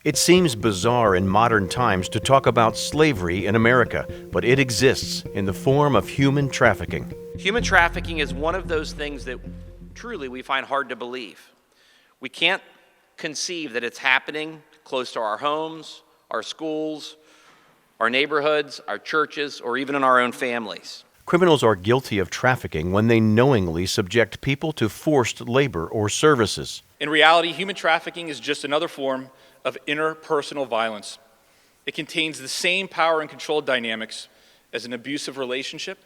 It seems bizarre in modern times to talk about slavery in America, but it exists in the form of human trafficking. Human trafficking is one of those things that truly we find hard to believe. We can't conceive that it's happening close to our homes, our schools, our neighborhoods, our churches, or even in our own families. Criminals are guilty of trafficking when they knowingly subject people to forced labor or services. In reality, human trafficking is just another form of interpersonal violence. It contains the same power and control dynamics as an abusive relationship,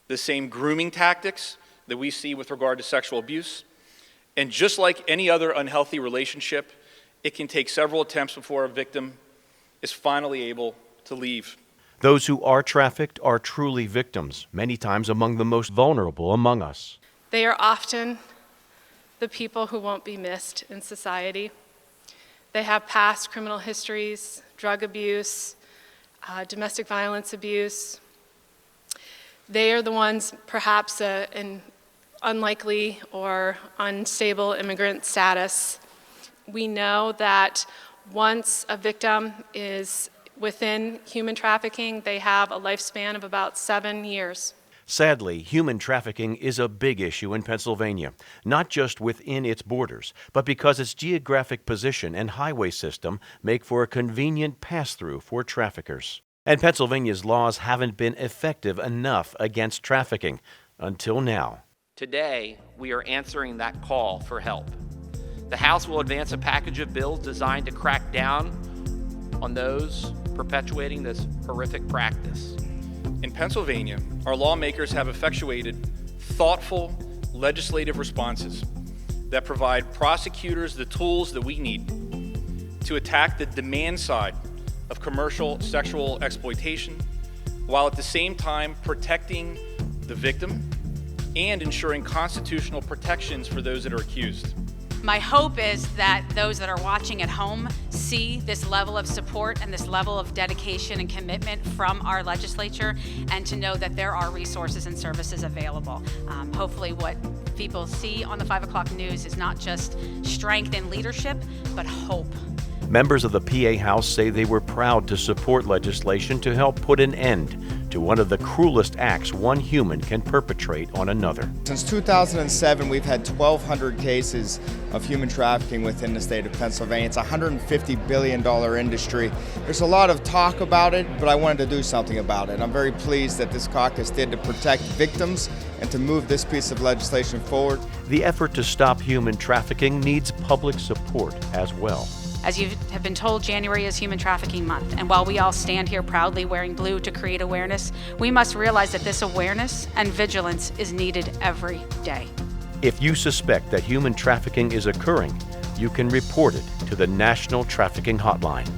the same grooming tactics that we see with regard to sexual abuse, and just like any other unhealthy relationship, it can take several attempts before a victim is finally able to leave. Those who are trafficked are truly victims, many times among the most vulnerable among us. They are often the people who won't be missed in society. They have past criminal histories, drug abuse, domestic violence abuse. They are the ones, perhaps in unlikely or unstable immigrant status. We know that once a victim is within human trafficking, they have a lifespan of about 7 years. Sadly, human trafficking is a big issue in Pennsylvania, not just within its borders, but because its geographic position and highway system make for a convenient pass-through for traffickers. And Pennsylvania's laws haven't been effective enough against trafficking until now. Today, we are answering that call for help. The House will advance a package of bills designed to crack down on those perpetuating this horrific practice. In Pennsylvania, our lawmakers have effectuated thoughtful legislative responses that provide prosecutors the tools that we need to attack the demand side of commercial sexual exploitation, while at the same time protecting the victim and ensuring constitutional protections for those that are accused. My hope is that those that are watching at home see this level of support and this level of dedication and commitment from our legislature, and to know that there are resources and services available. Hopefully what people see on the 5 o'clock news is not just strength and leadership, but hope. Members of the PA House say they were proud to support legislation to help put an end to one of the cruelest acts one human can perpetrate on another. Since 2007, we've had 1,200 cases of human trafficking within the state of Pennsylvania. It's a $150 billion industry. There's a lot of talk about it, but I wanted to do something about it. I'm very pleased that this caucus did to protect victims and to move this piece of legislation forward. The effort to stop human trafficking needs public support as well. As you have been told, January is Human Trafficking Month, and while we all stand here proudly wearing blue to create awareness, we must realize that this awareness and vigilance is needed every day. If you suspect that human trafficking is occurring, you can report it to the National Trafficking Hotline.